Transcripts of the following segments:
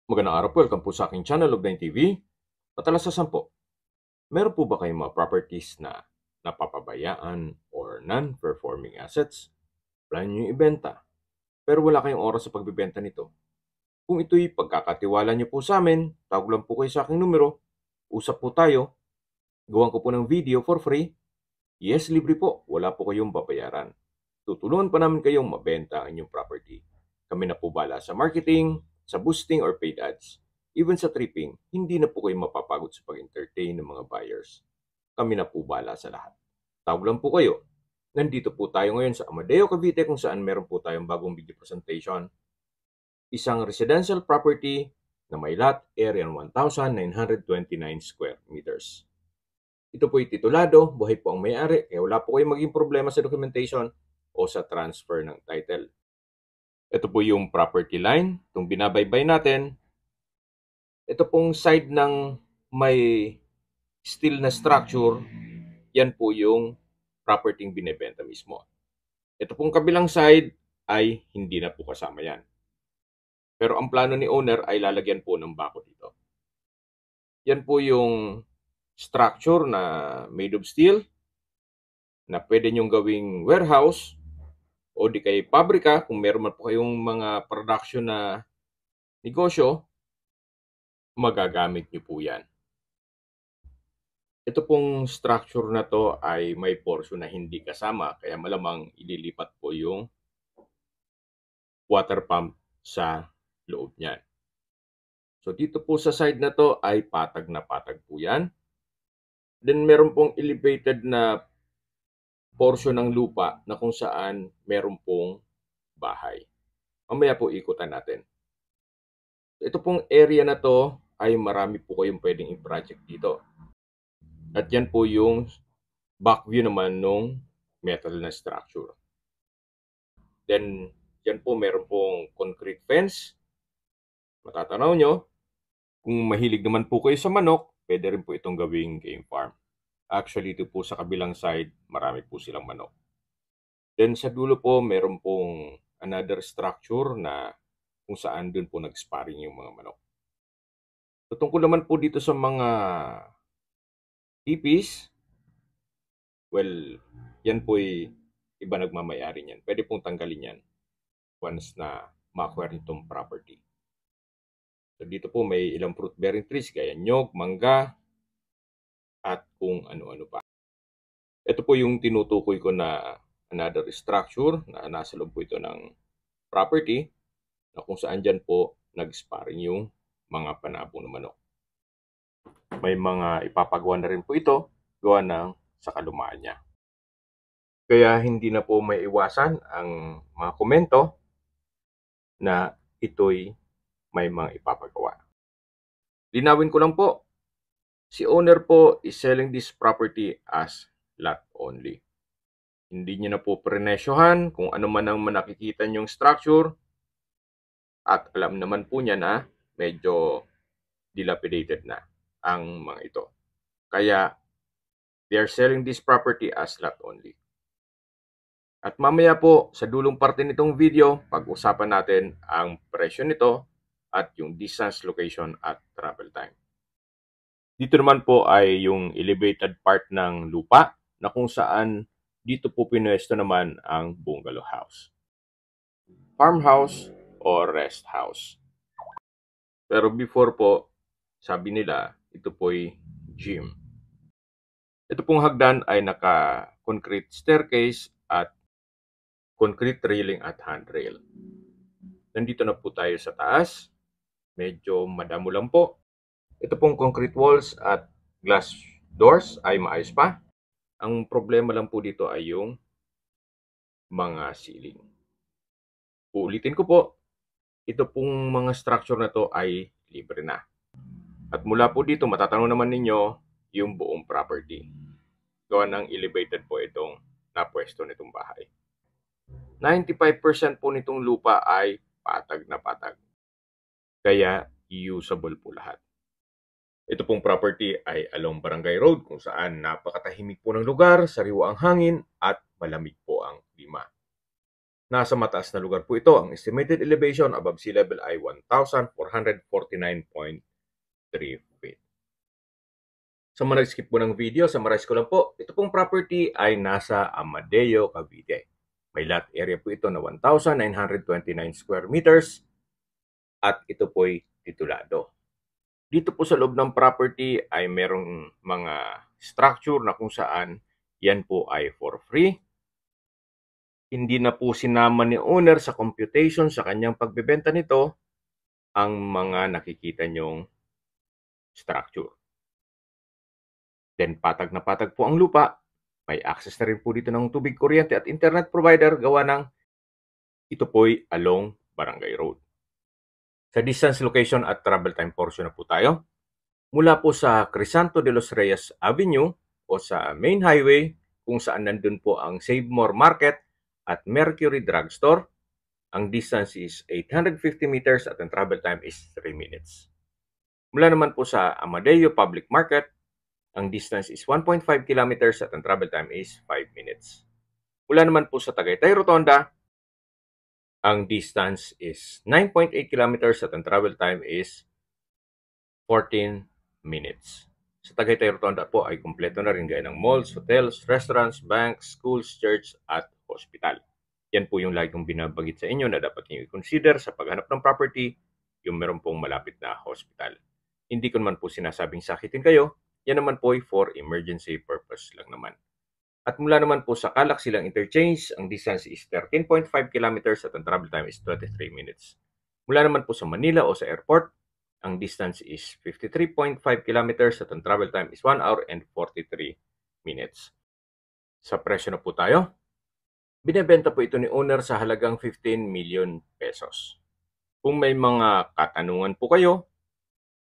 Magandang araw po, welcome po sa aking channel, Log9 TV. Matalasasan po, meron po ba kayong mga properties na napapabayaan or non-performing assets? Plan nyo yung ibenta, pero wala kayong oras sa pagbibenta nito. Kung ito'y pagkakatiwala nyo po sa amin, tawag lang po kayo sa aking numero, usap po tayo, gawan ko po ng video for free. Yes, libre po, wala po kayong babayaran. Tutulungan pa namin kayong mabenta ang inyong property. Kami na po bala sa marketing, sa boosting or paid ads. Even sa tripping, hindi na po kayo mapapagod sa pag-entertain ng mga buyers. Kami na po bala sa lahat. Tawag lang po kayo. Nandito po tayo ngayon sa Amadeo, Cavite kung saan meron po tayong bagong video presentation. Isang residential property na may lot area ng 1,929 square meters. Ito po'y titulado, buhay po ang may-ari, kaya wala po kayong maging problema sa documentation o sa transfer ng title. Ito po yung property line, itong binabaybay natin. Ito pong side ng may steel na structure, yan po yung property binibenta mismo. Ito pong kabilang side ay hindi na po kasama yan. Pero ang plano ni owner ay lalagyan po ng bako dito. Yan po yung structure na made of steel na pwede nyong gawing warehouse o di kay pabrika kung meron man po kayong mga production na negosyo, magagamit nyo po yan. Ito pong structure na to ay may portion na hindi kasama kaya malamang ililipat po yung water pump sa loob niyan. So dito po sa side na to ay patag na patag po yan. Then meron pong elevated na portion ng lupa na kung saan meron pong bahay. Mamaya po ikutan natin. Ito pong area na to ay marami po kayong pwedeng i-project dito. At yan po yung back view naman nung metal na structure. Then, yan po meron pong concrete fence. Matatanaw nyo, kung mahilig naman po kayo sa manok, pwede rin po itong gawing game farm. Actually, ito po sa kabilang side, marami po silang manok. Then sa dulo po, meron pong another structure na kung saan dun po nag-sparring yung mga manok. So, tungkol naman po dito sa mga tipis, well, yan po ay iba nagmamayari niyan. Pwede pong tanggalin yan once na ma-acquire nitong property. So, dito po may ilang fruit-bearing trees gaya nyog, mangga, at kung ano-ano pa. Ito po yung tinutukoy ko na another structure na nasa loob po ito ng property na kung saan dyan po nag-sparring yung mga panabong na manok. May mga ipapagawa na rin po ito gawa ng sa kalumaan niya. Kaya hindi na po may iwasan ang mga komento na ito'y may mga ipapagawa. Linawin ko lang po, si owner po is selling this property as lot only. Hindi niya na po prenesyohan kung ano man ang nakikita niyong structure at alam naman po niya na medyo dilapidated na ang mga ito. Kaya they are selling this property as lot only. At mamaya po sa dulong parte nitong video, pag-usapan natin ang presyo nito at yung distance, location at travel time. Dito naman po ay yung elevated part ng lupa na kung saan dito po pinwesto naman ang bungalow house, farmhouse o rest house. Pero before po, sabi nila, ito po'y gym. Ito pong hagdan ay naka-concrete staircase at concrete railing at handrail. Nandito na po tayo sa taas. Medyo madamo lang po. Ito pong concrete walls at glass doors ay maayos pa. Ang problema lang po dito ay yung mga ceiling. Uulitin ko po, ito pong mga structure na to ay libre na. At mula po dito, matatanong naman ninyo yung buong property. Gawa ng elevated po itong napwesto nitong bahay. 95% po nitong lupa ay patag na patag. Kaya usable po lahat. Ito pong property ay along Barangay Road kung saan napakatahimik po ng lugar, sariwa ang hangin at malamig po ang klima. Nasa mataas na lugar po ito. Ang estimated elevation above sea level ay 1,449.3 feet. Sa mga nag-skip po ng video, summarize ko lang po, ito pong property ay nasa Amadeo, Cavite. May lot area po ito na 1,929 square meters at ito po'y titulado. Dito po sa loob ng property ay merong mga structure na kung saan yan po ay for free. Hindi na po sinama ni owner sa computation sa kanyang pagbebenta nito ang mga nakikita nyong structure. Then patag na patag po ang lupa. May access na rin po dito ng tubig, kuryente at internet provider gawa ng ito po'y along Barangay Road. Sa distance, location at travel time portion na po tayo. Mula po sa Crisanto de los Reyes Avenue o sa main highway kung saan nandun po ang Save More Market at Mercury Drugstore, ang distance is 850 meters at ang travel time is 3 minutes. Mula naman po sa Amadeo Public Market, ang distance is 1.5 kilometers at ang travel time is 5 minutes. Mula naman po sa Tagaytay Rotonda, ang distance is 9.8 kilometers at ang travel time is 14 minutes. Sa Tagaytay Rotonda po ay kumpleto na rin gaya ng malls, hotels, restaurants, banks, schools, church at hospital. Yan po yung lagi kong binabagit sa inyo na dapat niyo i-consider sa paghanap ng property, yung meron pong malapit na hospital. Hindi ko naman po sinasabing sakitin kayo, yan naman po ay for emergency purpose lang naman. At mula naman po sa Calac Silang Interchange, ang distance is 13.5 kilometers at ang travel time is 23 minutes. Mula naman po sa Manila o sa airport, ang distance is 53.5 kilometers at ang travel time is 1 hour and 43 minutes. Sa presyo na po tayo. Binebenta po ito ni owner sa halagang 15 million pesos. Kung may mga katanungan po kayo,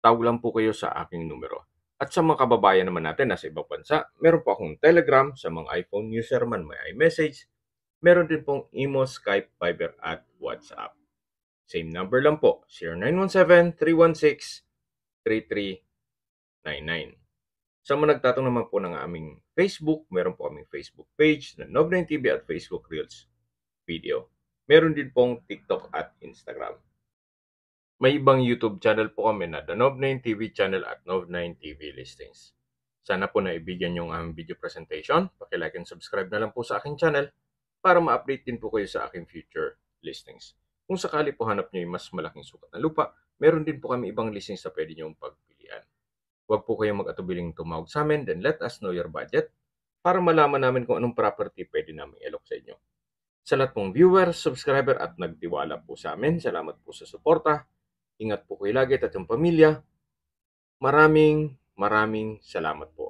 tawag lang po kayo sa aking numero. At sa mga kababayan naman natin nasa ibang bansa, meron po akong Telegram sa mga iPhone user man, may iMessage. Meron din pong Imo, Skype, Viber at WhatsApp. Same number lang po, 0917-316-3399. Sa mga nagtatanong naman po ng aming Facebook, meron po aming Facebook page na Nov9TV at Facebook Reels video. Meron din pong TikTok at Instagram. May ibang YouTube channel po kami na The Nov9TV channel at Nov9TV listings. Sana po naibigyan yung aming video presentation. Paki-like and subscribe na lang po sa aking channel para ma-update din po kayo sa aking future listings. Kung sakali po hanap nyo yung mas malaking sukat na lupa, meron din po kami ibang listings na pwede nyong pagpilian. Huwag po kayong mag-atubiling tumawag sa amin, then let us know your budget para malaman namin kung anong property pwede namin ilok sa inyo. Sa lahat pong viewers, subscriber at nagtiwala po sa amin, salamat po sa suporta. Ingat po kayo lagi at yung pamilya. Maraming salamat po.